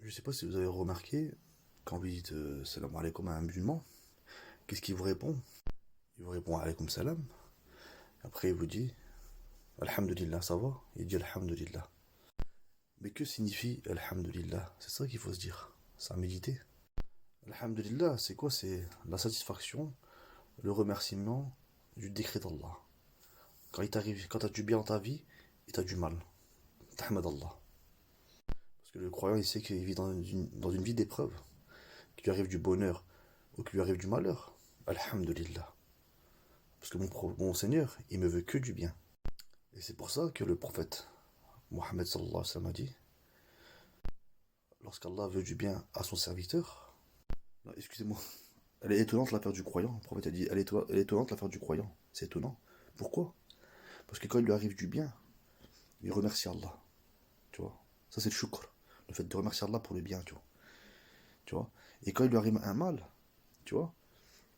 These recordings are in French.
Je sais pas si vous avez remarqué, quand vous dites salam alaikum à un musulman, qu'est-ce qu'il vous répond? Il vous répond alaikum salam. Après, il vous dit alhamdulillah, ça va? Il dit alhamdulillah. Mais que signifie alhamdulillah? C'est ça qu'il faut se dire. C'est à méditer. Alhamdulillah, c'est quoi? C'est la satisfaction, le remerciement du décret d'Allah. Quand il t'arrive, quand t'as du bien dans ta vie et t'as du mal, tahmad Allah. Parce que le croyant, il sait qu'il vit dans une vie d'épreuve, qu'il lui arrive du bonheur ou qu'il lui arrive du malheur. Alhamdulillah. Parce que mon Seigneur, il me veut que du bien. Et c'est pour ça que le prophète Mohammed sallallahu alayhi wa sallam a dit, lorsqu'Allah veut du bien à son serviteur, non, excusez-moi, elle est étonnante l'affaire du croyant. Le prophète a dit, elle est étonnante l'affaire du croyant. C'est étonnant. Pourquoi? Parce que quand il lui arrive du bien, il remercie Allah. Tu vois? Ça c'est le shukr. Le fait de remercier Allah pour le bien, tu vois. Tu vois? Et quand il lui arrive un mal, tu vois,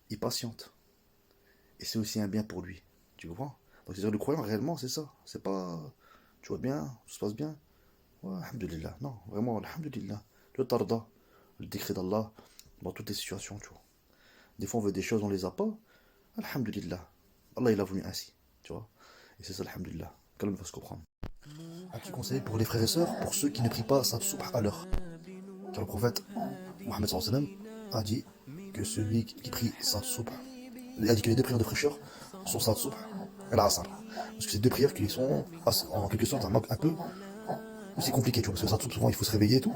il patiente. Et c'est aussi un bien pour lui. Tu comprends? Donc c'est-à-dire le croyant réellement, c'est ça. C'est pas, tu vois bien, tout se passe bien. Ouais, alhamdulillah. Non, vraiment, alhamdulillah. Le tarda, le décret d'Allah, dans toutes les situations, tu vois. Des fois on veut des choses, on les a pas. Alhamdulillah. Allah il a voulu ainsi, tu vois. Et c'est ça, alhamdulillah. Qu'Allah va se comprendre. Un petit conseil pour les frères et sœurs, pour ceux qui ne prient pas sa subh à l'heure. Car le prophète Mohammed sallallahu alayhi wa sallam a dit que celui qui prie sa subh, il a dit que les deux prières de fraîcheur sont sa subh et la asr. Parce que c'est deux prières qui sont en quelque sorte un peu c'est compliqué, tu vois, parce que ça souvent il faut se réveiller et tout.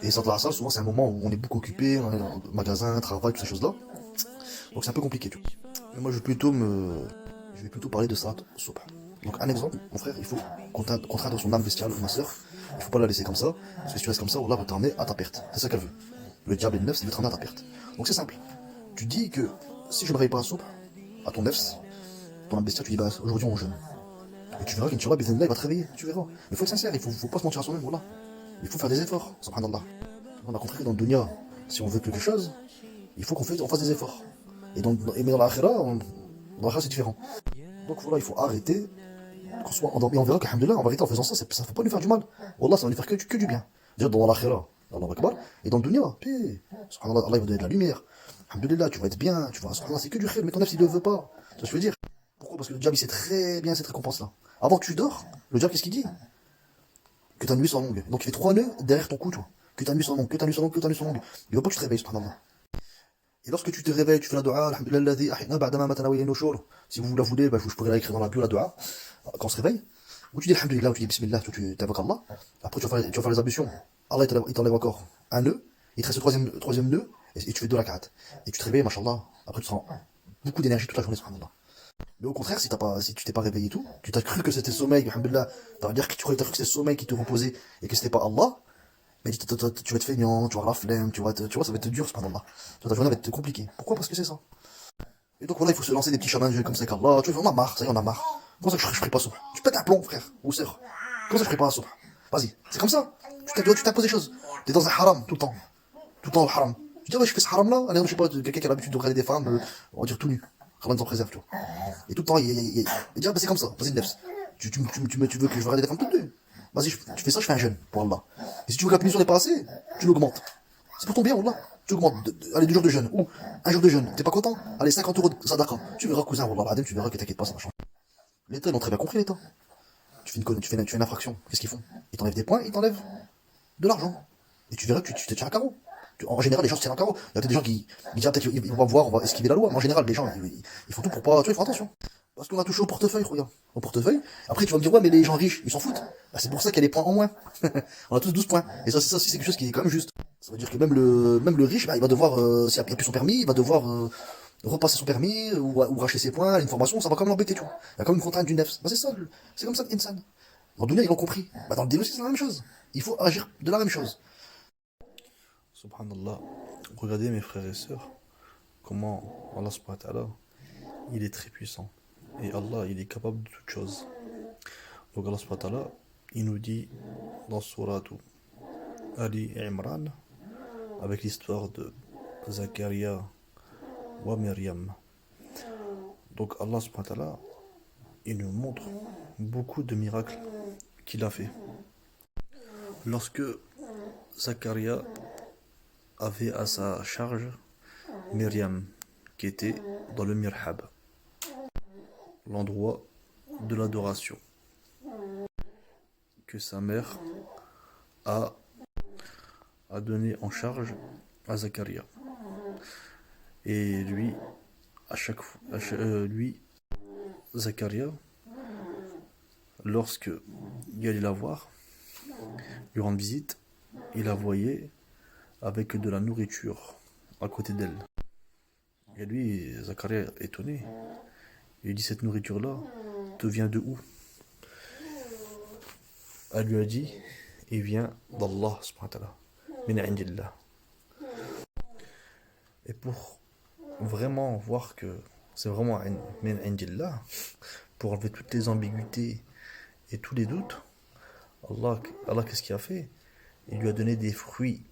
Et salat al-asr, souvent c'est un moment où on est beaucoup occupé, on est dans le magasin, travail, toutes ces choses-là. Donc c'est un peu compliqué, tu vois. Mais moi je vais plutôt parler de salat subh. Donc un exemple, mon frère, il faut contraindre son âme bestiale, ma soeur, il faut pas la laisser comme ça, parce que si tu restes comme ça, Allah va t'emmener à ta perte. C'est ça qu'elle veut. Le diable et le nefs, il veut t'emmener à ta perte. Donc c'est simple. Tu dis que si je ne réveille pas à subh, à ton nefs, ton âme bestiale, tu dis bah aujourd'hui on jeûne. Et tu verras qu'Inch'Allah, il va te réveiller, tu verras. Mais il faut être sincère, faut pas se mentir à soi-même, voilà. Il faut faire des efforts, subhanallah. On a compris que dans le dunya, si on veut quelque chose, il faut on fasse des efforts. Mais dans l'akhira, c'est différent. Donc voilà, il faut arrêter, qu'on soit endormi. On verra qu'alhamdoulilah, en vérité, en faisant ça, ça ne va pas lui faire du mal. Wallah, ça va lui faire que du bien. Dire dans l'akhira, Allah Akbar, et dans le dunya, puis, subhanallah, Allah il va donner de la lumière. Alhamdoulilah, tu vas être bien, tu vas, subhanallah, c'est que du khir, mais ton nefs, il ne le veut pas. Tu vois ce que je veux dire? Pourquoi? Parce que le diable, il sait très bien cette récompense-là. Avant que tu dors, le diable, qu'est-ce qu'il dit? Que ta nuit soit longue. Donc il fait 3 nœuds derrière ton cou, tu vois. Que ta nuit soit longue, que ta nuit soit longue, que ta nuit soit longue. Il veut pas que tu te réveilles, subhanallah. Et lorsque tu te réveilles, tu fais la dua, alhamdulillah, alladhi ahina ba'da ma matana wa ilayhi nushur. Si vous la voulez, je pourrais la écrire dans la bio, la dua, quand on se réveille. Ou tu dis alhamdulillah, ou tu dis bismillah, tu invoques Allah. Après, tu vas faire les ablutions. Allah, il t'enlève encore un nœud. Il te reste le troisième nœud, et tu fais 2 rak'at. Et tu te réveilles, mashallah. Après, tu sens beaucoup d'énergie toute la journée, subhanallah. Mais au contraire, si tu t'es pas réveillé et tout, tu t'as cru que c'était sommeil, alhamdulillah, t'as dire que tu croyais que c'était sommeil qui te reposait et que c'était pas Allah, mais tu vas être feignant, tu vas avoir la flemme, tu vois, ça va être dur, subhanallah. Ta journée va être compliquée. Pourquoi? Parce que c'est ça. Et donc voilà, il faut se lancer des petits challenges comme ça qu'Allah, tu vois, on a marre, ça y est, on a marre. Comment ça que je ferai pas ça? Tu pètes un plomb, frère, ou sœur. Comment ça que je ferai pas ça? Vas-y, c'est comme ça. Tu t'imposes des choses. T'es dans un haram, tout le temps. Tout le temps, le haram. Tu dis, ouais, je fais ce haram là, allez, je sais pas, quelqu'un qui a l'habitude de regarder des femmes, on va dire tout nu. Allah nous en préserve, tu vois. Et tout le temps, il dit, ah, bah, c'est comme ça, vas-y, nefs. Tu veux que je regarde des femmes toutes nues? Vas-y, tu fais ça, je fais un jeûne pour Allah. Et si tu veux que la punition n'est pas assez, tu l'augmentes. C'est pour ton bien, Allah. Tu augmentes, allez, 2 jours de jeûne, ou un jour de jeûne. T'es pas content? Allez, 50 euros de sadaqa. Tu verras, cousin, Wallah, tu verras que t'inquiète pas, ça va changer. L'État, ils ont très bien compris, l'État. Tu fais une infraction. Qu'est-ce qu'ils font? Ils t'enlèvent des points, ils t'enlèvent de l'argent. Et tu verras que tu te tiens à carreau. En général, les gens se tiennent à carreau. Il y a peut-être des gens qui disent, ah, peut-être qu'ils vont voir, on va esquiver la loi. Mais en général, les gens, ils font tout pour pas, tu vois, ils font attention. Parce qu'on a touché au portefeuille, regarde. Au portefeuille. Après, tu vas me dire, ouais, mais les gens riches, ils s'en foutent. Bah, c'est pour ça qu'il y a les points en moins. On a tous 12 points. Et ça, c'est quelque chose qui est quand même juste. Ça veut dire que même le riche, bah, il va devoir, s'il n'a plus son permis, il va devoir, repasser son permis, ou racheter ses points, une formation, ça va quand même l'embêter, tu vois. Il y a quand même une contrainte du nefs. Bah, c'est ça, c'est comme ça, l'insan. Dans le dunya, ils l'ont compris. Bah, dans le dîner aussi, c'est la même chose. Il faut agir de la même chose. Subhanallah. Regardez, mes frères et sœurs, comment Allah subhanahu wa ta'ala, il est très puissant. Et Allah, il est capable de toutes choses. Donc Allah subhanahu wa ta'ala, il nous dit dans Surah Ali Imran, avec l'histoire de Zakaria wa Myriam. Donc Allah subhanahu wa ta'ala, il nous montre beaucoup de miracles qu'il a fait. Lorsque Zacharia avait à sa charge Myriam, qui était dans le mirhab, l'endroit de l'adoration, que sa mère a, a donné en charge à Zacharia. Et lui, à chaque fois, lui, Zacharia, lorsque il allait la voir, lui rendre visite, il la voyait avec de la nourriture à côté d'elle. Et lui, Zacharia, étonné, il lui dit, cette nourriture-là te vient de où? Elle lui a dit, il vient d'Allah, subhanahu wa ta'ala, min indillah. Et pour vraiment voir que c'est vraiment min indillah, pour enlever toutes les ambiguïtés et tous les doutes, Allah qu'est-ce qu'il a fait? Il lui a donné des fruits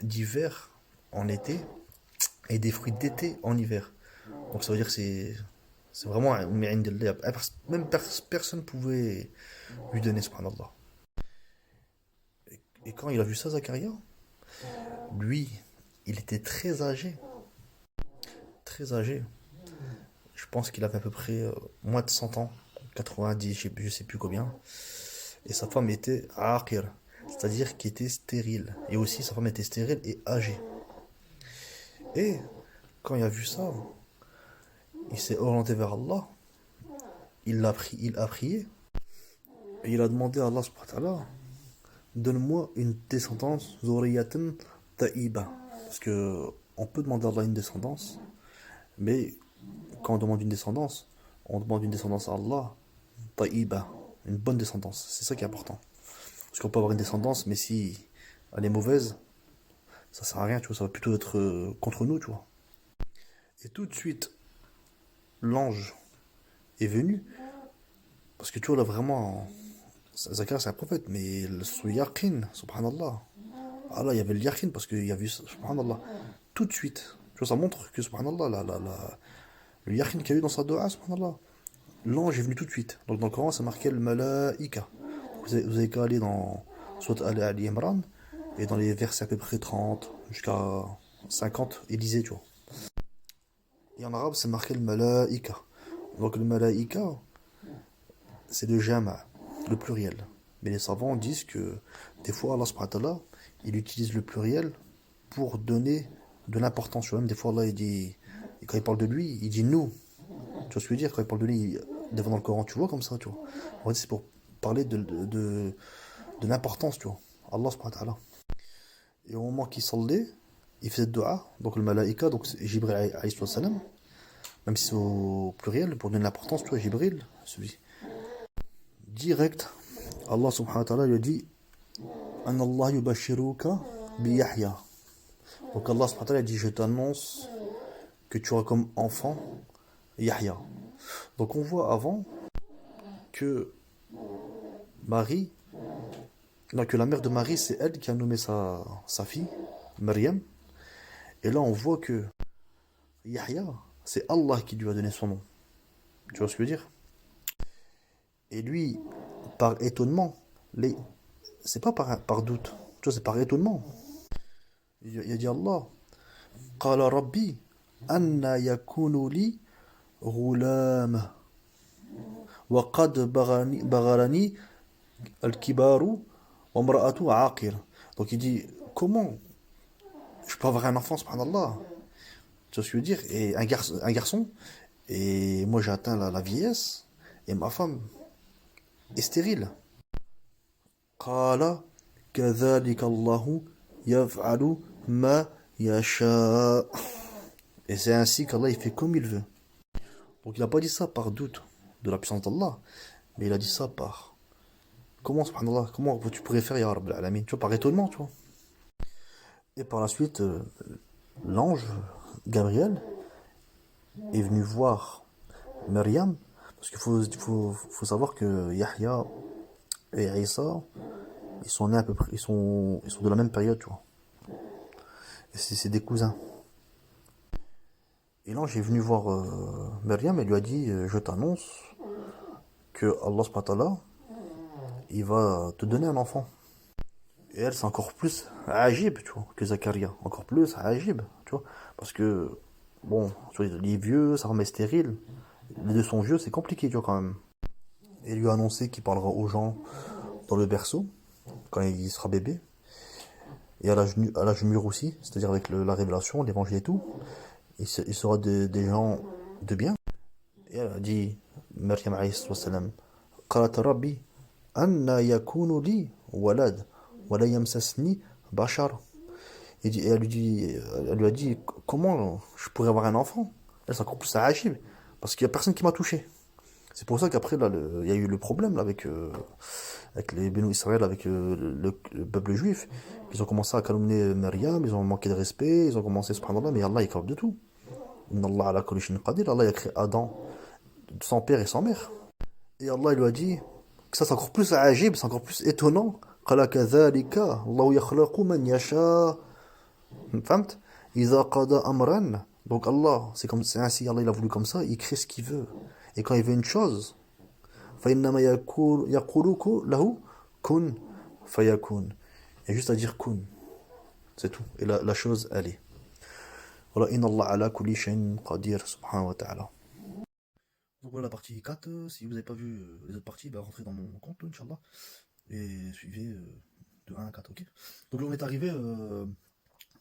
d'hiver en été et des fruits d'été en hiver. Donc ça veut dire que c'est vraiment un min indillah. Même personne ne pouvait lui donner, subhanallah. Et quand il a vu ça, Zacharia, lui, il était très âgé. Très âgé. Je pense qu'il avait à peu près moins de 100 ans, 90, je sais plus combien. Et sa femme était aqir, c'est-à-dire qui était stérile. Et aussi, sa femme était stérile et âgée. Et quand il a vu ça, il s'est orienté vers Allah. Il a prié. Et il a demandé à Allah subhanahu wa ta'ala, donne-moi une descendance, zuriyatan ta'iba. Parce que on peut demander à Allah une descendance, mais quand on demande une descendance à Allah, ta'iba, une bonne descendance. C'est ça qui est important. Parce qu'on peut avoir une descendance, mais si elle est mauvaise, ça sert à rien, tu vois, ça va plutôt être contre nous, tu vois. Et tout de suite, l'ange est venu, parce que tu vois, là, vraiment, Zacharia, c'est un prophète, mais son yaqin, subhanallah. Ah là, il y avait le yaqin, parce qu'il y a vu, subhanallah, tout de suite. Tu vois, ça montre que, subhanallah, le yaqin qu'il y a eu dans sa doua, subhanallah. L'ange est venu tout de suite. Donc dans le Coran, c'est marqué le malaïka. Vous avez qu'à aller dans soit Ali Imran, et dans les versets à peu près 30 jusqu'à 50, Élysée, tu vois. Et en arabe, c'est marqué le malaïka. Donc le malaïka, c'est le jama, le pluriel. Mais les savants disent que des fois, Allah subhanahu wa ta'ala, il utilise le pluriel pour donner de l'importance. Tu vois, même des fois, Allah, il dit, et quand il parle de lui, il dit nous. Tu vois ce que je veux dire? Quand il parle de lui, devant dans le Coran, tu vois comme ça, tu vois. En fait, c'est pour parler de l'importance, tu vois. Allah subhanahu wa ta'ala. Et au moment qu'il sallait, il faisait dua, donc le malaïka, donc c'est Jibril alayhi salam, même si c'est au pluriel, pour donner l'importance, tu vois, Jibril, celui direct, Allah subhanahu wa ta'ala lui a dit, An Allah yubashiruka bi Yahya. Donc Allah subhanahu wa ta'ala a dit, je t'annonce que tu auras comme enfant Yahya. Donc on voit avant que Marie, non, que la mère de Marie, c'est elle qui a nommé sa fille, Maryam. Et là on voit que Yahya, c'est Allah qui lui a donné son nom. Tu vois ce que je veux dire? Et lui, par étonnement, c'est pas par doute, tu vois, c'est par étonnement. Il a dit Allah, Qala Rabbi, Anna yakunu li ghulam, wa qad bagharani al-kibaru, wa mra'atu aqir. Donc il dit, comment je peux avoir un enfant, subhanallah? Tu vois ce que je veux dire? Et un garçon, et moi j'ai atteint la vieillesse, et ma femme est stérile. قال كذلك الله يفعل ما يشاء. Et c'est ainsi qu'Allah il fait comme il veut. Donc il n'a pas dit ça par doute de la puissance d'Allah, mais il a dit ça par comment, subhanallah, comment tu pourrais faire ya Rabb al-Alamin, tu vois, par étonnement, tu vois. Et par la suite, l'ange Gabriel est venu voir Myriam, parce qu'il faut savoir que Yahya et Isa, ils sont nés à peu près, ils sont de la même période, tu vois. Et c'est des cousins. Et l'ange est venu voir Myriam et lui a dit, je t'annonce que Allah subhanahu wa ta'ala, il va te donner un enfant. Et elle, c'est encore plus agib, tu vois, que Zakaria. Encore plus agib, tu vois. Parce que, bon, tu vois, il est vieux, sa femme est stérile. Les deux sont vieux, c'est compliqué, tu vois, quand même. Et il lui a annoncé qu'il parlera aux gens dans le berceau, quand il sera bébé. Et à l'âge mûr aussi, c'est-à-dire avec la révélation, l'évangile et tout. Il sera des gens de bien. Et elle a dit, Maryam alayhi salam, قالت ربي أن يكون لي ولد ولا يمسسني بشر. Et elle lui a dit, comment je pourrais avoir un enfant? Elle, c'est encore plus à Hachib, parce qu'il n'y a personne qui m'a touché. C'est pour ça qu'après, là, il y a eu le problème là, avec les Bénou Israël, avec le peuple juif. Ils ont commencé à calomnier Myriam, ils ont manqué de respect, ils ont commencé à se prendre Allah, mais Allah est capable de tout. Inna Allah ala kulli shay'in qadir. Allah il a créé Adam sans père et sans mère. Et Allah il lui a dit que ça c'est encore plus agib, c'est encore plus étonnant. قال كذلك الله يخلق من يشاء. فهمت؟ إذا قضى أمرا. Donc Allah, c'est ainsi, Allah il a voulu comme ça, il crée ce qu'il veut. Et quand il veut une chose, فإنما يقول له كن فيكون. Il y a juste à dire kun, c'est tout. Et la chose, elle est. Voilà, inna Allah ala kulli shay'in qadir, subhanahu wa ta'ala. Donc voilà la partie 4. Si vous n'avez pas vu les autres parties, bah, rentrez dans mon compte, Inch'Allah, et suivez de 1 à 4, ok? Donc là on est arrivé,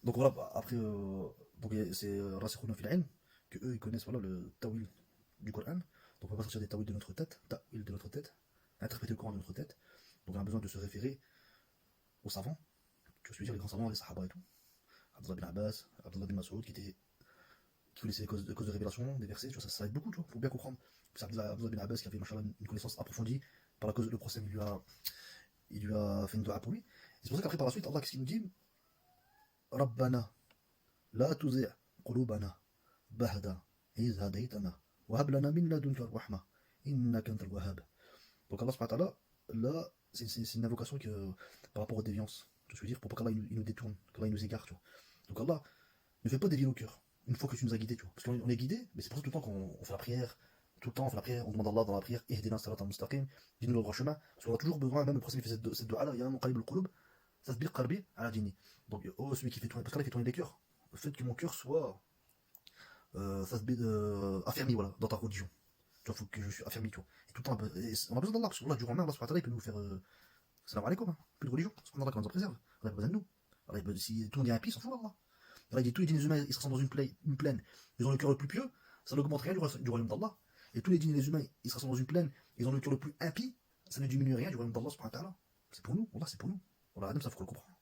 donc voilà, bah, après, donc c'est Rasikhuna fil ilm, que eux ils connaissent voilà, le tawil du Coran. Donc on va pas sortir des tawil de notre tête, tawil de notre tête, interpréter le Coran de notre tête. Donc on a besoin de se référer aux savants, je veux dire les grands savants, les sahaba et tout. Abdullah bin Abbas, Abdullah bin Masoud, qui connaissait les causes de révélation, des versets, tu vois, ça aide beaucoup, tu vois, faut bien comprendre. C'est Abdullah bin Abbas qui avait une connaissance approfondie par la cause le procès, il lui a fait une doua pour lui. Et c'est pour ça qu'après par la suite, Allah qu'est-ce qu'il nous dit? Rabbana, la tuzi' qulubana, bahda, iz hadaytana, wa hab lana min ladunka rahma, innaka antal wahhab. Donc Allah subhanahu wa ta'ala, là, c'est une invocation par rapport aux déviances. Je veux dire, pour pas qu'Allah il nous détourne, qu'Allah il nous égare, tu vois. Donc Allah ne fait pas dévier nos cœurs, une fois que tu nous as guidés, tu vois. Parce qu'on est guidé, mais c'est pour ça tout le temps qu'on fait la prière, tout le temps on fait la prière, on demande à Allah dans la prière, ihdina sirata mustaqim, dis-nous le droit chemin, parce qu'on a toujours besoin, même le prophète qui fait cette doua là, il y a un muqallib al-qulub, tasbih qalbi ala dini. Donc, oh, celui qui fait tourner, parce qu'Allah fait tourner les cœurs, le fait que mon cœur soit affermi, voilà, dans ta religion. Tu vois, faut que je suis affermi, tu vois. Et tout le temps, on a besoin d'Allah, parce que là, durant le Allah, il peut nous faire. Salam alaikum, hein. Plus de religion, parce qu'on a qu'on nous en préserve. Allah a besoin de nous. Si tout le monde est impie, il s'en fout d'Allah. Allah dit tous les djinns humains, ils se rassemblent dans une plaine, ils ont le cœur le plus pieux, ça n'augmente rien du royaume d'Allah. Et tous les djinns et les humains, ils se rassemblent dans une plaine, ils ont le cœur le plus impie, ça ne diminue rien du royaume d'Allah, subhanahu wa ta'ala. C'est pour nous, Allah, c'est pour nous. Allah, Adam, ça faut le comprendre.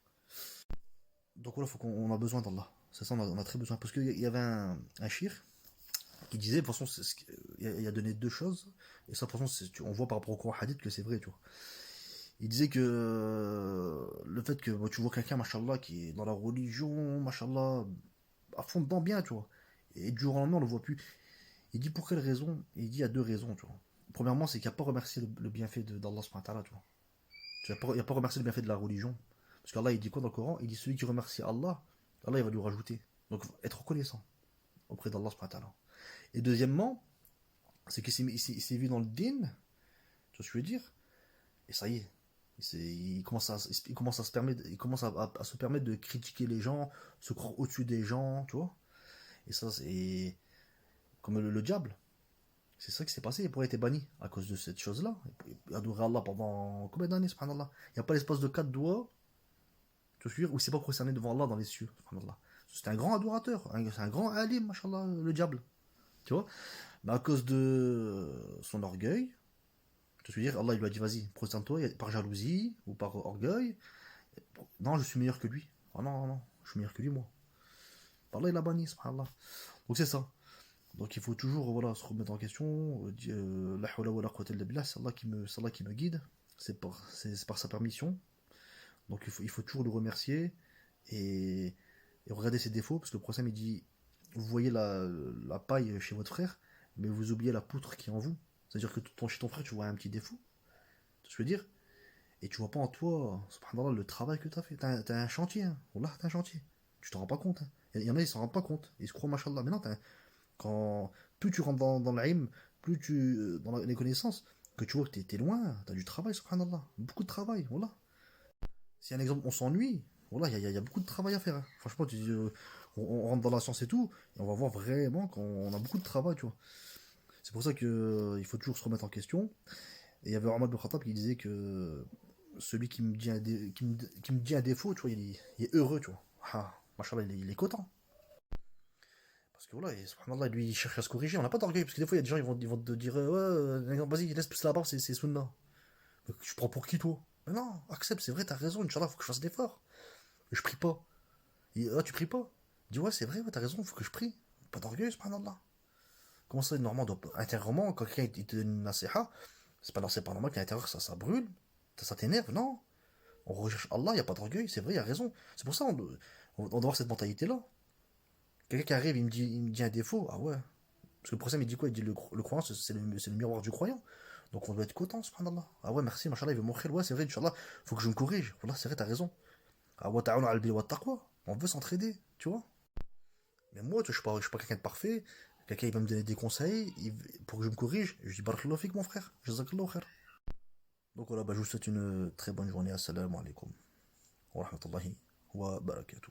Donc voilà, faut qu'on a besoin d'Allah. C'est ça, on a très besoin. Parce qu'il y avait un shir qui disait, de toute façon, il a donné deux choses, et ça, de toute façon, on voit par rapport au Coran Hadith que c'est vrai, tu vois. Il disait que le fait que tu vois quelqu'un, machallah, qui est dans la religion, machallah, à fond dedans bien, tu vois, et du jour au lendemain, on le voit plus. Il dit pour quelle raison? Il dit il y a deux raisons, tu vois. Premièrement, c'est qu'il n'a pas remercié le bienfait d'Allah subhanahu wa ta'ala, tu vois. Il n'a pas remercié le bienfait de la religion. Parce qu'Allah, il dit quoi dans le Coran? Il dit celui qui remercie Allah, Allah, il va lui rajouter. Donc, être reconnaissant auprès d'Allah subhanahu wa ta'ala. Et deuxièmement, c'est qu'il s'est vu dans le din, tu vois ce que je veux dire? Et ça y est, il commence à se permettre, à se permettre de critiquer les gens, se croire au-dessus des gens, tu vois. Et ça, c'est comme le diable. C'est ça qui s'est passé. Il pourrait être banni à cause de cette chose-là. Il adorait Allah pendant combien d'années, subhanallah. Il n'y a pas l'espace de 4 doigts, tu vois, où il ne s'est pas concerné devant Allah dans les cieux, subhanallah. C'est un grand adorateur, c'est un grand alim, machallah, le diable. Tu vois. Mais à cause de son orgueil, je veux dire, Allah il lui a dit vas-y, prosterne-toi par jalousie ou par orgueil. Non, je suis meilleur que lui. Ah non, non, non, je suis meilleur que lui, moi. Allah il a banni, subhanallah. Donc c'est ça. Donc il faut toujours voilà, se remettre en question. La hawla wa la quwwata illa billah, c'est Allah qui me guide. C'est par sa permission. Donc il faut toujours le remercier et regarder ses défauts. Parce que le prophète il dit vous voyez la paille chez votre frère, mais vous oubliez la poutre qui est en vous. C'est-à-dire que chez ton frère, tu vois un petit défaut. Je veux dire. Et tu vois pas en toi, subhanallah, le travail que tu as fait. T'as un chantier, hein. Wallah, t'as un chantier. Tu t'en rends pas compte. Hein. Il y en a, ils s'en rendent pas compte. Ils se croient, machallah. Mais non, quand plus tu rentres dans l'ilm, plus dans les connaissances, que tu vois que t'es loin, t'as du travail, subhanallah. Beaucoup de travail, voilà. Si un exemple, on s'ennuie, voilà, il y a beaucoup de travail à faire, hein. Franchement, on rentre dans la science et tout, et on va voir vraiment qu'on a beaucoup de travail, tu vois. C'est pour ça que il faut toujours se remettre en question. Et il y avait Omar bin Khattab qui disait que celui qui me dit qui me dit un défaut, tu vois, il est heureux, tu vois. Ah, machallah, il est content. Parce que voilà, et, subhanallah, lui, il cherche à se corriger. On n'a pas d'orgueil, parce que des fois, il y a des gens, ils vont te dire, ouais, vas-y, laisse plus la barbe, c'est sunnah. Mais tu prends pour qui, toi? Mais non, accepte, c'est vrai, t'as raison, Inch'Allah, faut que je fasse l'effort. Mais je prie pas. Tu pries pas? Dis, ouais, c'est vrai, ouais, t'as raison, faut que je prie. Pas d'orgueil, subhanallah. Comment ça, normalement, intérieurement, quand quelqu'un il te donne une nasiha, c'est pas normal qu'à l'intérieur, ça brûle, ça t'énerve, non. On recherche Allah, il n'y a pas d'orgueil, c'est vrai, il y a raison. C'est pour ça on doit avoir cette mentalité-là. Quelqu'un qui arrive, il me dit un défaut, ah ouais. Parce que le prophète, il dit quoi? Il dit le croyant, c'est le miroir du croyant. Donc on doit être content, subhanallah. Ah ouais, merci, machallah, il veut m'offrir. Ouais, c'est vrai, Inch'Allah, faut que je me corrige. Voilà, c'est vrai, t'as raison. Ah ouais, ta'awun al wa taqwa. On veut s'entraider, tu vois. Mais moi, je suis pas quelqu'un de parfait. Quelqu'un, il va me donner des conseils pour que je me corrige. Je dis, barakallahu fik, mon frère. Jazakallahu khair. Donc voilà, bah, je vous souhaite une très bonne journée. Assalamu alaikum wa rahmatullahi wa barakatuh.